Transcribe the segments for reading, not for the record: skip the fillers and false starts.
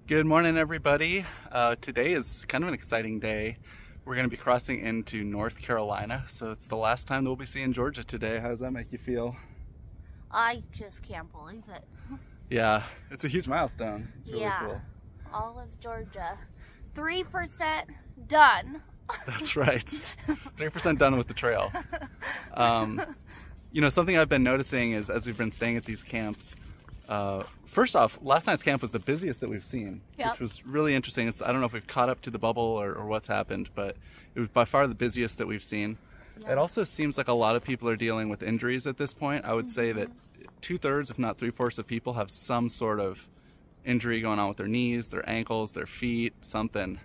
Good morning, everybody. Today is kind of an exciting day. We're going to be crossing into North Carolina, so it's the last time that we'll be seeing Georgia today. How does that make you feel? I just can't believe it. Yeah, it's a huge milestone. It's really cool. All of Georgia. 3% done. That's right. 3% done with the trail. Something I've been noticing is as we've been staying at these camps, first off, last night's camp was the busiest that we've seen, which was really interesting. I don't know if we've caught up to the bubble or what's happened, but it was by far the busiest that we've seen. It also seems like a lot of people are dealing with injuries at this point. I would say that 2/3, if not 3/4 of people have some sort of injury going on with their knees, their ankles, their feet, something.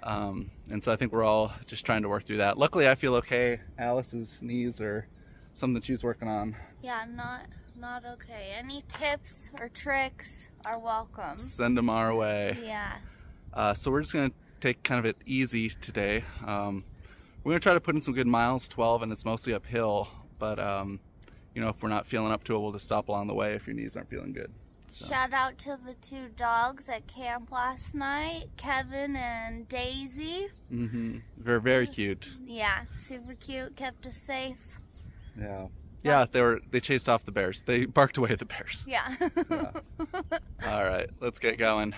And so I think we're all just trying to work through that. Luckily, I feel okay. Alice's knees are something that she's working on. Yeah, not okay. Any tips or tricks are welcome. Send them our way. Yeah. So we're just going to take kind of it easy today. We're going to try to put in some good miles, 12, and it's mostly uphill. But, if we're not feeling up to it, we'll just stop along the way if your knees aren't feeling good. So. Shout out to the 2 dogs at camp last night, Kevin and Daisy. They're very cute. Yeah, super cute, kept us safe. Yeah. Yeah, they chased off the bears. They barked away the bears. Yeah. Yeah. All right, let's get going.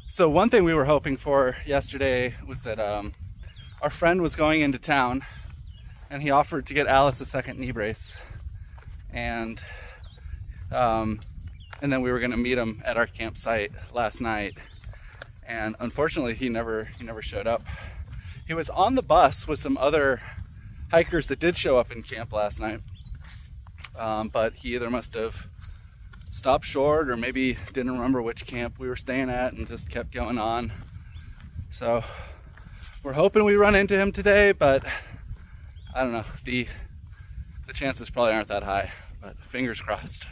So one thing we were hoping for yesterday was that our friend was going into town and he offered to get Alice a second knee brace. And then we were going to meet him at our campsite last night. And unfortunately, he never showed up. He was on the bus with some other hikers that did show up in camp last night. But he either must have stopped short or maybe didn't remember which camp we were staying at and just kept going on. So we're hoping we run into him today, but I don't know. The chances probably aren't that high, but fingers crossed.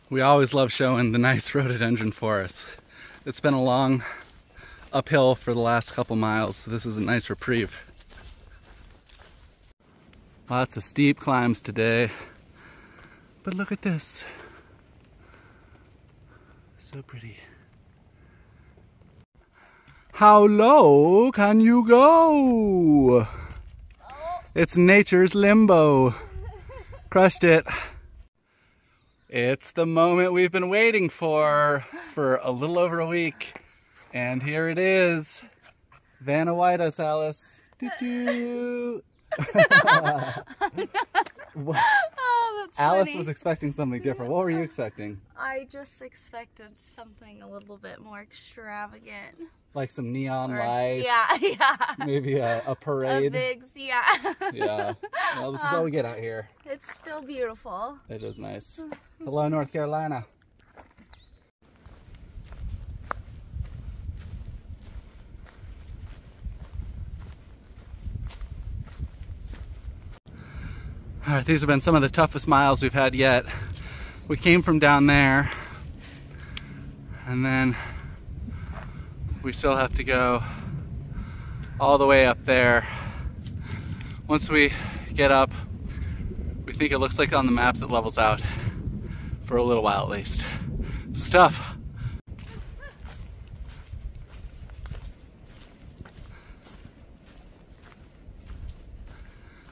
We always love showing the nice rhododendron forest. It's been a long uphill for the last couple miles, so this is a nice reprieve. Lots of steep climbs today, but look at this. So pretty. How low can you go? It's nature's limbo. Crushed it. It's the moment we've been waiting for a little over a week. And here it is. Vana White us, Alice. Doo-doo. Oh, that's Alice funny. was expecting something different. What were you expecting? I just expected something a little bit more extravagant. Like some neon lights? Yeah. Maybe a parade? A big, yeah. Yeah. Well, this is all we get out here. It's still beautiful. It is nice. Hello, North Carolina. All right, these have been some of the toughest miles we've had yet. We came from down there, and then we still have to go all the way up there. Once we get up, we think it looks like on the maps it levels out for a little while at least. It's tough.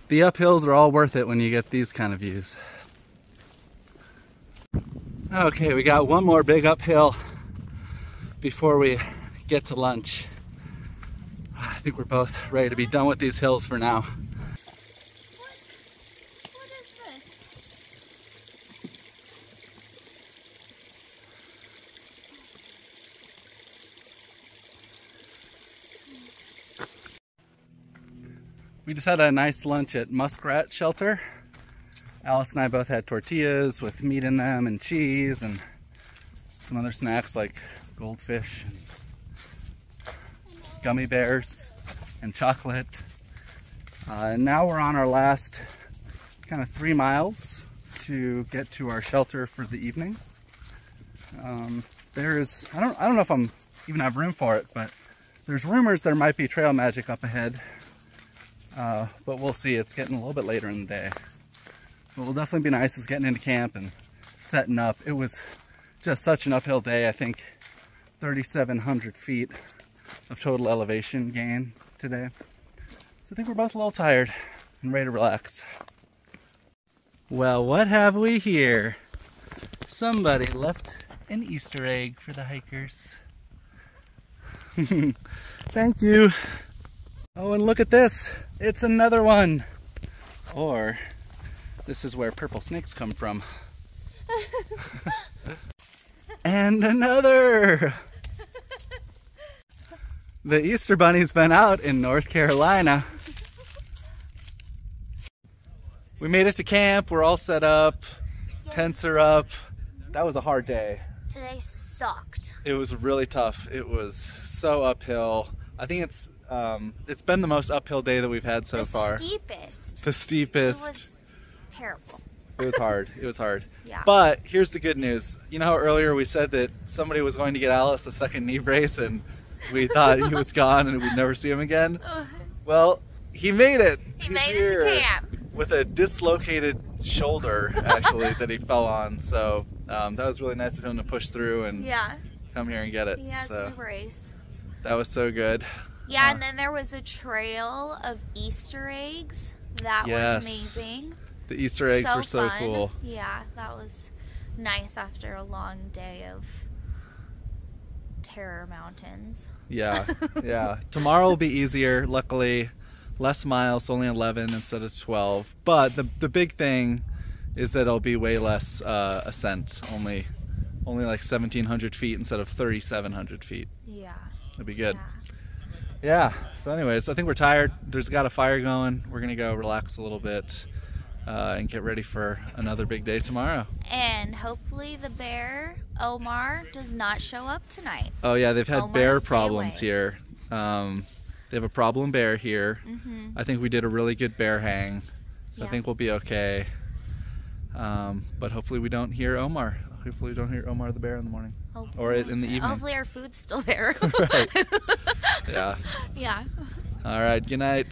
The uphills are all worth it when you get these kind of views. Okay, we got one more big uphill before we get to lunch. I think we're both ready to be done with these hills for now. What is this? We just had a nice lunch at Muskrat Shelter Alice and I both had tortillas with meat in them and cheese and some other snacks like goldfish and gummy bears and chocolate. And now we're on our last kind of 3 miles to get to our shelter for the evening. There's, I don't know if I'm even have room for it, but there's rumors there might be trail magic up ahead. But we'll see. It's getting a little bit later in the day. What will definitely be nice is getting into camp and setting up. It was just such an uphill day. I think 3,700 feet of total elevation gain today. So I think we're both a little tired and ready to relax. Well, what have we here? Somebody left an Easter egg for the hikers. Thank you. Oh, and look at this. It's another one. Or this is where purple snakes come from. And another. The Easter Bunny's been out in North Carolina. We made it to camp. We're all set up. Tents are up. That was a hard day. Today sucked. It was really tough. It was so uphill. I think it's been the most uphill day that we've had so far. The steepest. The steepest. It was terrible. It was hard. It was hard. Yeah. But here's the good news. You know how earlier we said that somebody was going to get Alice a second knee brace and we thought he was gone and we'd never see him again? Well, he made it. He made it to camp. With a dislocated shoulder, actually, that he fell on. So that was really nice of him to push through and come here and get it. He has a brace. That was so good. Yeah, and then there was a trail of Easter eggs. That was amazing. The Easter eggs were so cool. Yeah, that was nice after a long day of terror mountains. Yeah, yeah. Tomorrow will be easier, luckily. Less miles, only 11 instead of 12. But the big thing is that it'll be way less ascent, only like 1,700 feet instead of 3,700 feet. Yeah. It'll be good. Yeah. So anyways, I think we're tired. There's got a fire going. We're gonna go relax a little bit and get ready for another big day tomorrow. And hopefully the bear, Omar, does not show up tonight. Oh yeah, they've had bear problems here. They have a problem bear here. I think we did a really good bear hang, so I think we'll be okay. But hopefully we don't hear Omar. Hopefully we don't hear Omar the bear in the morning. Hopefully. Or in the evening. Hopefully our food's still there. Right. Yeah. Yeah. All right, good night.